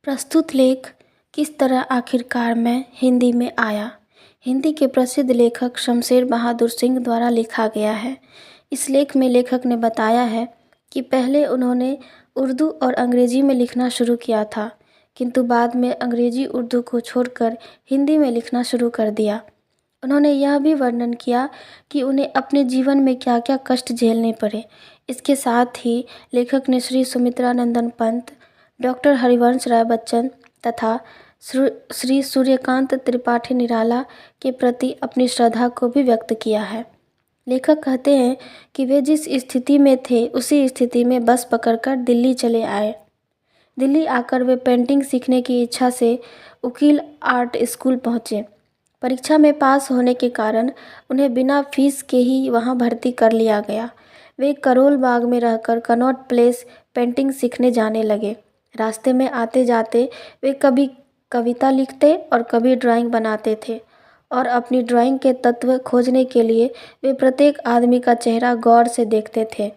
प्रस्तुत लेख किस तरह आखिरकार मैं हिंदी में आया, हिंदी के प्रसिद्ध लेखक शमशेर बहादुर सिंह द्वारा लिखा गया है। इस लेख में लेखक ने बताया है कि पहले उन्होंने उर्दू और अंग्रेजी में लिखना शुरू किया था, किंतु बाद में अंग्रेजी उर्दू को छोड़कर हिंदी में लिखना शुरू कर दिया। उन्होंने यह भी वर्णन किया कि उन्हें अपने जीवन में क्या क्या कष्ट झेलने पड़े। इसके साथ ही लेखक ने श्री सुमित्रानंदन पंत, डॉक्टर हरिवंश राय बच्चन तथा श्री सूर्यकांत त्रिपाठी निराला के प्रति अपनी श्रद्धा को भी व्यक्त किया है। लेखक कहते हैं कि वे जिस स्थिति में थे उसी स्थिति में बस पकड़कर दिल्ली चले आए। दिल्ली आकर वे पेंटिंग सीखने की इच्छा से उकील आर्ट स्कूल पहुँचे। परीक्षा में पास होने के कारण उन्हें बिना फीस के ही वहां भर्ती कर लिया गया। वे करोल बाग में रहकर कनॉट प्लेस पेंटिंग सीखने जाने लगे। रास्ते में आते जाते वे कभी कविता लिखते और कभी ड्राइंग बनाते थे और अपनी ड्राइंग के तत्व खोजने के लिए वे प्रत्येक आदमी का चेहरा गौर से देखते थे।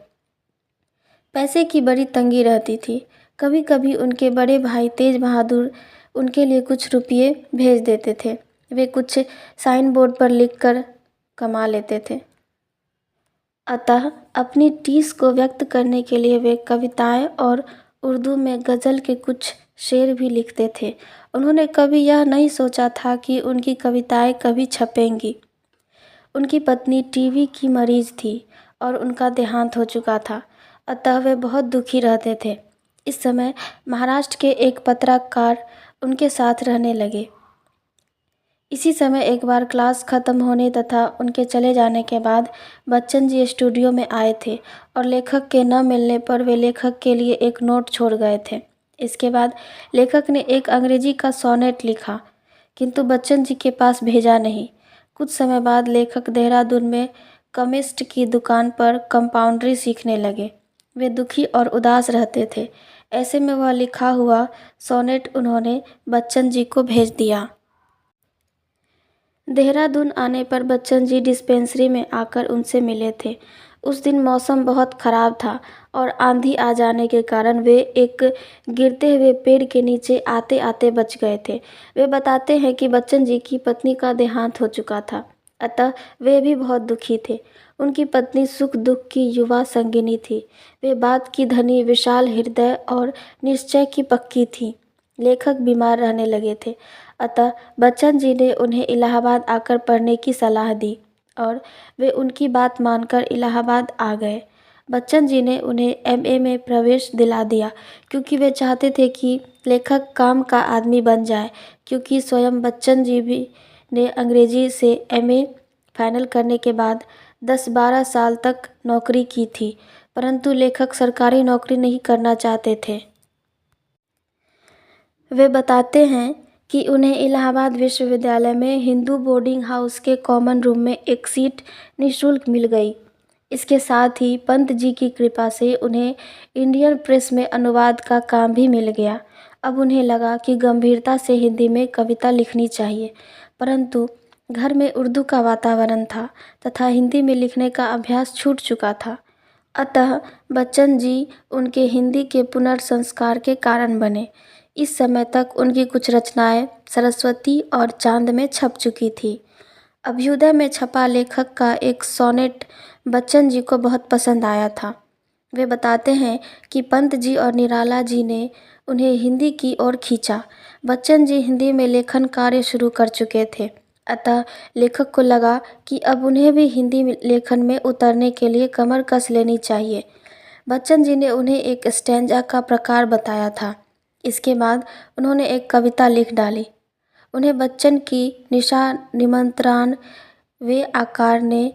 पैसे की बड़ी तंगी रहती थी। कभी कभी उनके बड़े भाई तेज बहादुर उनके लिए कुछ रुपये भेज देते थे। वे कुछ साइन बोर्ड पर लिखकर कमा लेते थे। अतः अपनी टीस को व्यक्त करने के लिए वे कविताएं और उर्दू में गज़ल के कुछ शेर भी लिखते थे। उन्होंने कभी यह नहीं सोचा था कि उनकी कविताएं कभी छपेंगी। उनकी पत्नी टीबी की मरीज थी और उनका देहांत हो चुका था, अतः वे बहुत दुखी रहते थे। इस समय महाराष्ट्र के एक पत्रकार उनके साथ रहने लगे। इसी समय एक बार क्लास खत्म होने तथा उनके चले जाने के बाद बच्चन जी स्टूडियो में आए थे और लेखक के न मिलने पर वे लेखक के लिए एक नोट छोड़ गए थे। इसके बाद लेखक ने एक अंग्रेजी का सोनेट लिखा, किंतु बच्चन जी के पास भेजा नहीं। कुछ समय बाद लेखक देहरादून में कमिस्ट की दुकान पर कंपाउंड्री सीखने लगे। वे दुखी और उदास रहते थे। ऐसे में वह लिखा हुआ सोनेट उन्होंने बच्चन जी को भेज दिया। देहरादून आने पर बच्चन जी डिस्पेंसरी में आकर उनसे मिले थे। उस दिन मौसम बहुत ख़राब था और आंधी आ जाने के कारण वे एक गिरते हुए पेड़ के नीचे आते आते बच गए थे। वे बताते हैं कि बच्चन जी की पत्नी का देहांत हो चुका था, अतः वे भी बहुत दुखी थे। उनकी पत्नी सुख दुख की युवा संगिनी थी। वे बात की धनी, विशाल हृदय और निश्चय की पक्की थी। लेखक बीमार रहने लगे थे, अतः बच्चन जी ने उन्हें इलाहाबाद आकर पढ़ने की सलाह दी और वे उनकी बात मानकर इलाहाबाद आ गए। बच्चन जी ने उन्हें एमए में प्रवेश दिला दिया, क्योंकि वे चाहते थे कि लेखक काम का आदमी बन जाए। क्योंकि स्वयं बच्चन जी भी ने अंग्रेजी से एमए फाइनल करने के बाद 10-12 साल तक नौकरी की थी, परंतु लेखक सरकारी नौकरी नहीं करना चाहते थे। वे बताते हैं कि उन्हें इलाहाबाद विश्वविद्यालय में हिंदू बोर्डिंग हाउस के कॉमन रूम में एक सीट निःशुल्क मिल गई। इसके साथ ही पंत जी की कृपा से उन्हें इंडियन प्रेस में अनुवाद का काम भी मिल गया। अब उन्हें लगा कि गंभीरता से हिंदी में कविता लिखनी चाहिए, परंतु घर में उर्दू का वातावरण था तथा हिंदी में लिखने का अभ्यास छूट चुका था। अतः बच्चन जी उनके हिंदी के पुनर्संस्कार के कारण बने। इस समय तक उनकी कुछ रचनाएं सरस्वती और चांद में छप चुकी थी। अभ्युदय में छपा लेखक का एक सोनेट बच्चन जी को बहुत पसंद आया था। वे बताते हैं कि पंत जी और निराला जी ने उन्हें हिंदी की ओर खींचा। बच्चन जी हिंदी में लेखन कार्य शुरू कर चुके थे, अतः लेखक को लगा कि अब उन्हें भी हिंदी लेखन में उतरने के लिए कमर कस लेनी चाहिए। बच्चन जी ने उन्हें एक स्टैंजा का प्रकार बताया था। इसके बाद उन्होंने एक कविता लिख डाली। उन्हें बच्चन की निशा निमंत्रण वे आकार ने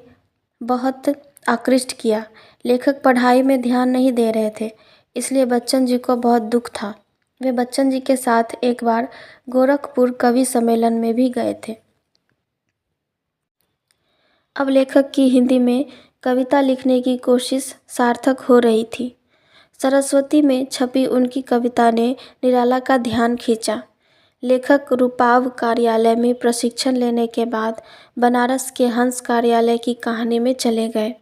बहुत आकृष्ट किया। लेखक पढ़ाई में ध्यान नहीं दे रहे थे, इसलिए बच्चन जी को बहुत दुख था। वे बच्चन जी के साथ एक बार गोरखपुर कवि सम्मेलन में भी गए थे। अब लेखक की हिंदी में कविता लिखने की कोशिश सार्थक हो रही थी। सरस्वती में छपी उनकी कविता ने निराला का ध्यान खींचा। लेखक रूपाव कार्यालय में प्रशिक्षण लेने के बाद बनारस के हंस कार्यालय की कहानी में चले गए।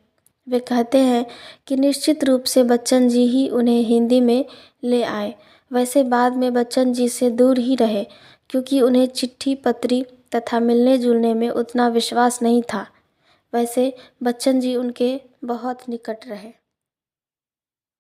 वे कहते हैं कि निश्चित रूप से बच्चन जी ही उन्हें हिंदी में ले आए। वैसे बाद में बच्चन जी से दूर ही रहे, क्योंकि उन्हें चिट्ठी पत्री तथा मिलने जुलने में उतना विश्वास नहीं था। वैसे बच्चन जी उनके बहुत निकट रहे।